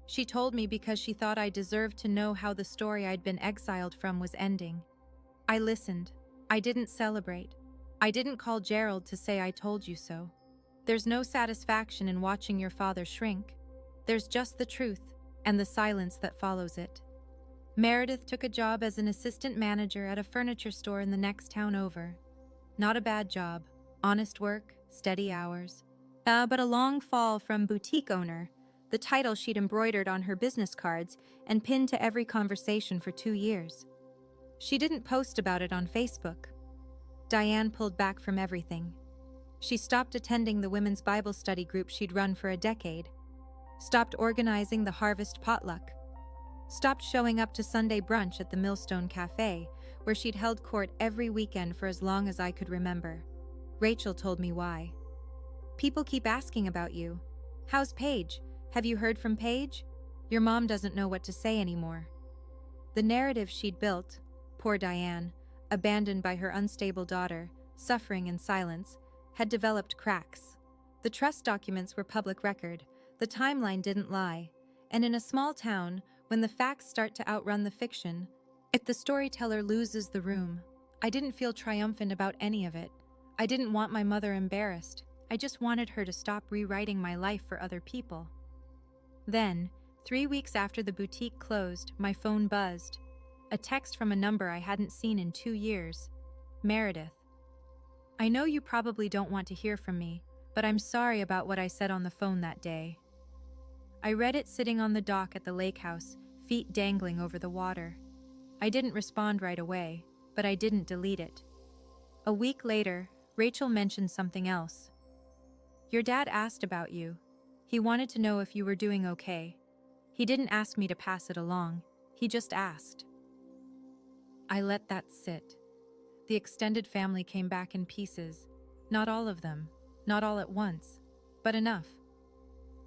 A: She told me because she thought I deserved to know how the story I'd been exiled from was ending. I listened. I didn't celebrate. I didn't call Gerald to say I told you so. There's no satisfaction in watching your father shrink. There's just the truth and the silence that follows it. Meredith took a job as an assistant manager at a furniture store in the next town over. Not a bad job, honest work, steady hours. But a long fall from boutique owner, the title she'd embroidered on her business cards and pinned to every conversation for 2 years. She didn't post about it on Facebook. Diane pulled back from everything. She stopped attending the women's Bible study group she'd run for a decade, stopped organizing the Harvest potluck, stopped showing up to Sunday brunch at the Millstone Cafe, where she'd held court every weekend for as long as I could remember. Rachel told me why. People keep asking about you. How's Paige? Have you heard from Paige? Your mom doesn't know what to say anymore. The narrative she'd built, poor Diane, abandoned by her unstable daughter, suffering in silence, had developed cracks. The trust documents were public record, the timeline didn't lie, and in a small town, when the facts start to outrun the fiction, if the storyteller loses the room, I didn't feel triumphant about any of it. I didn't want my mother embarrassed. I just wanted her to stop rewriting my life for other people. Then, 3 weeks after the boutique closed, my phone buzzed. A text from a number I hadn't seen in 2 years. Meredith. I know you probably don't want to hear from me, but I'm sorry about what I said on the phone that day. I read it sitting on the dock at the lake house, feet dangling over the water. I didn't respond right away, but I didn't delete it. A week later, Rachel mentioned something else. Your dad asked about you. He wanted to know if you were doing okay. He didn't ask me to pass it along. He just asked. I let that sit. The extended family came back in pieces. Not all of them, not all at once, but enough.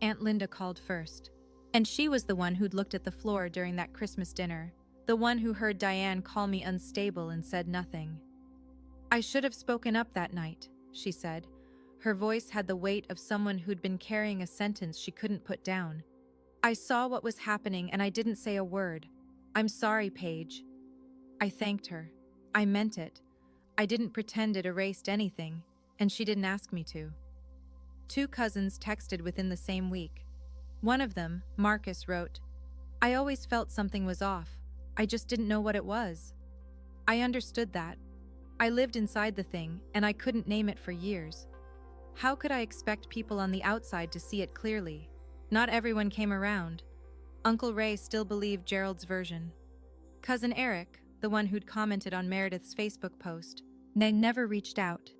A: Aunt Linda called first, and she was the one who'd looked at the floor during that Christmas dinner, the one who heard Diane call me unstable and said nothing. I should have spoken up that night, she said. Her voice had the weight of someone who'd been carrying a sentence she couldn't put down. I saw what was happening and I didn't say a word. I'm sorry, Paige. I thanked her. I meant it. I didn't pretend it erased anything, and she didn't ask me to. 2 cousins texted within the same week. One of them, Marcus, wrote, I always felt something was off. I just didn't know what it was. I understood that. I lived inside the thing, and I couldn't name it for years. How could I expect people on the outside to see it clearly? Not everyone came around. Uncle Ray still believed Gerald's version. Cousin Eric, the one who'd commented on Meredith's Facebook post, never reached out.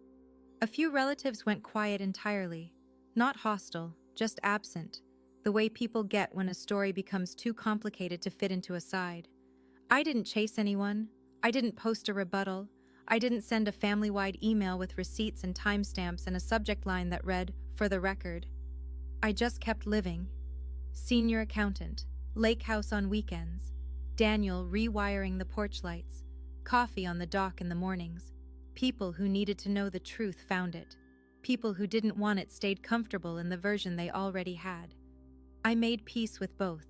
A: A few relatives went quiet entirely. Not hostile, just absent. The way people get when a story becomes too complicated to fit into a side. I didn't chase anyone. I didn't post a rebuttal. I didn't send a family-wide email with receipts and timestamps and a subject line that read, "For the record." I just kept living. Senior accountant, lake house on weekends, Daniel rewiring the porch lights, coffee on the dock in the mornings. People who needed to know the truth found it. People who didn't want it stayed comfortable in the version they already had. I made peace with both.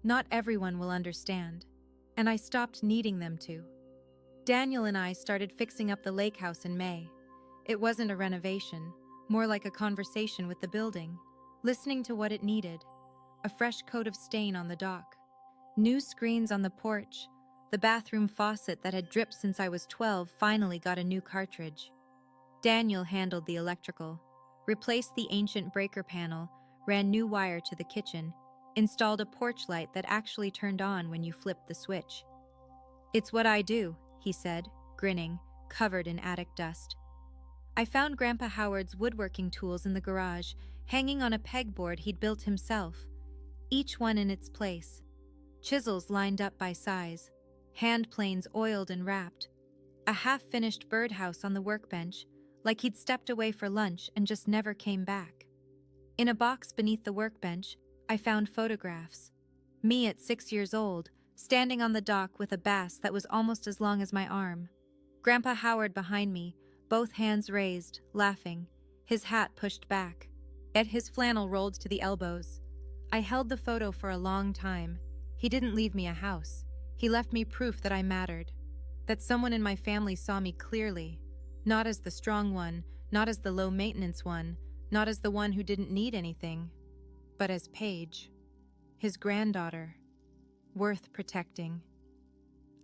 A: Not everyone will understand, and I stopped needing them to. Daniel and I started fixing up the lake house in May. It wasn't a renovation, more like a conversation with the building, listening to what it needed. A fresh coat of stain on the dock, new screens on the porch, the bathroom faucet that had dripped since I was 12 finally got a new cartridge. Daniel handled the electrical, replaced the ancient breaker panel, ran new wire to the kitchen, installed a porch light that actually turned on when you flipped the switch. "It's what I do," he said, grinning, covered in attic dust. I found Grandpa Howard's woodworking tools in the garage, hanging on a pegboard he'd built himself, each one in its place. Chisels lined up by size, hand planes oiled and wrapped, a half-finished birdhouse on the workbench, like he'd stepped away for lunch and just never came back. In a box beneath the workbench, I found photographs. Me at 6 years old, standing on the dock with a bass that was almost as long as my arm. Grandpa Howard behind me, both hands raised, laughing, his hat pushed back, yet his flannel rolled to the elbows. I held the photo for a long time. He didn't leave me a house. He left me proof that I mattered, that someone in my family saw me clearly, not as the strong one, not as the low-maintenance one, not as the one who didn't need anything, but as Paige, his granddaughter, worth protecting.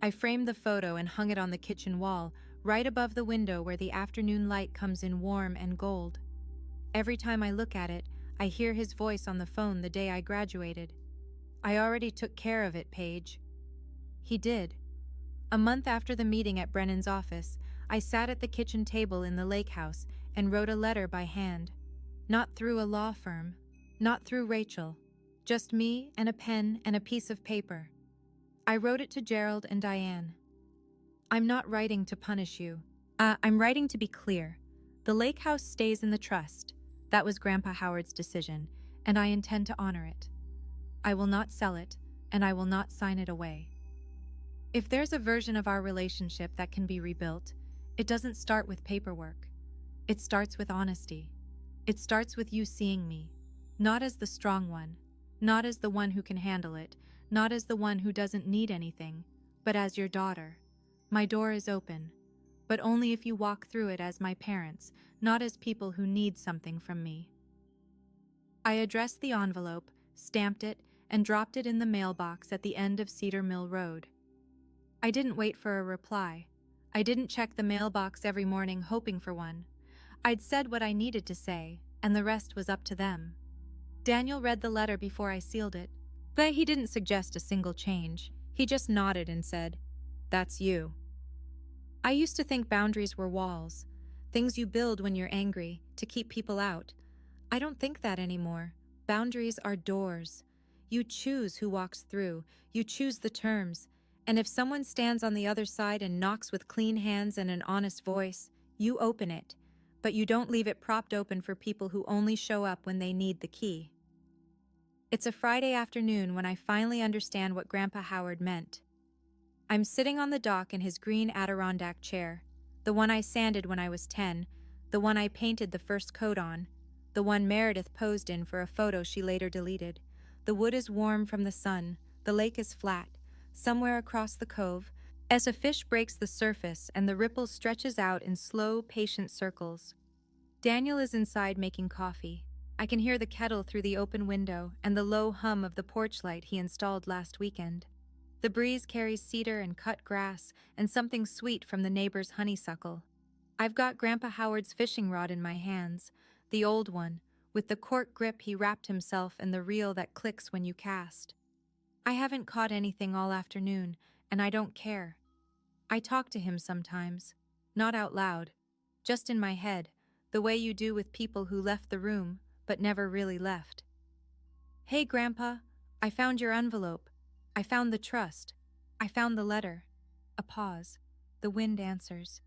A: I framed the photo and hung it on the kitchen wall, right above the window where the afternoon light comes in warm and gold. Every time I look at it, I hear his voice on the phone the day I graduated. "I already took care of it, Paige." He did. A month after the meeting at Brennan's office, I sat at the kitchen table in the lake house and wrote a letter by hand. Not through a law firm, not through Rachel, just me and a pen and a piece of paper. I wrote it to Gerald and Diane. "I'm not writing to punish you. I'm writing to be clear. The lake house stays in the trust. That was Grandpa Howard's decision, and I intend to honor it. I will not sell it, and I will not sign it away. If there's a version of our relationship that can be rebuilt, it doesn't start with paperwork. It starts with honesty. It starts with you seeing me, not as the strong one, not as the one who can handle it, not as the one who doesn't need anything, but as your daughter. My door is open, but only if you walk through it as my parents, not as people who need something from me." I addressed the envelope, stamped it, and dropped it in the mailbox at the end of Cedar Mill Road. I didn't wait for a reply. I didn't check the mailbox every morning hoping for one. I'd said what I needed to say, and the rest was up to them. Daniel read the letter before I sealed it, but he didn't suggest a single change. He just nodded and said, "That's you." I used to think boundaries were walls, things you build when you're angry to keep people out. I don't think that anymore. Boundaries are doors. You choose who walks through, you choose the terms, and if someone stands on the other side and knocks with clean hands and an honest voice, you open it, but you don't leave it propped open for people who only show up when they need the key. It's a Friday afternoon when I finally understand what Grandpa Howard meant. I'm sitting on the dock in his green Adirondack chair, the one I sanded when I was 10, the one I painted the first coat on, the one Meredith posed in for a photo she later deleted. The wood is warm from the sun, the lake is flat, somewhere across the cove, as a fish breaks the surface and the ripple stretches out in slow, patient circles. Daniel is inside making coffee. I can hear the kettle through the open window and the low hum of the porch light he installed last weekend. The breeze carries cedar and cut grass and something sweet from the neighbor's honeysuckle. I've got Grandpa Howard's fishing rod in my hands, the old one, with the cork grip he wrapped himself and the reel that clicks when you cast. I haven't caught anything all afternoon, and I don't care. I talk to him sometimes, not out loud, just in my head, the way you do with people who left the room but never really left. "Hey, Grandpa, I found your envelope. I found the trust. I found the letter." A pause. The wind answers.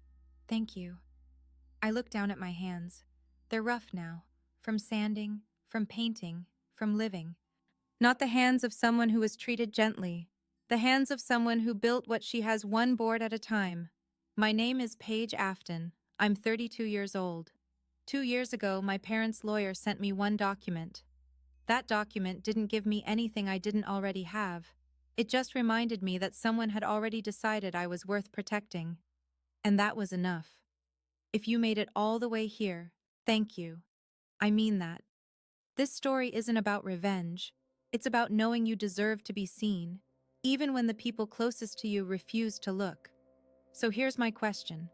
A: Thank you. I look down at my hands. They're rough now, from sanding, from painting, from living. Not the hands of someone who was treated gently, the hands of someone who built what she has one board at a time. My name is Paige Afton. I'm 32 years old. 2 years ago, my parents' lawyer sent me one document. That document didn't give me anything I didn't already have. It just reminded me that someone had already decided I was worth protecting. And that was enough. If you made it all the way here, thank you. I mean that. This story isn't about revenge. It's about knowing you deserve to be seen, even when the people closest to you refuse to look. So here's my question.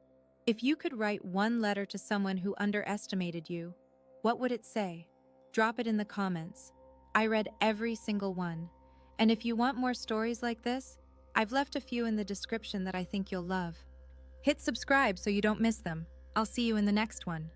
A: If you could write one letter to someone who underestimated you, what would it say? Drop it in the comments. I read every single one. And if you want more stories like this, I've left a few in the description that I think you'll love. Hit subscribe so you don't miss them. I'll see you in the next one.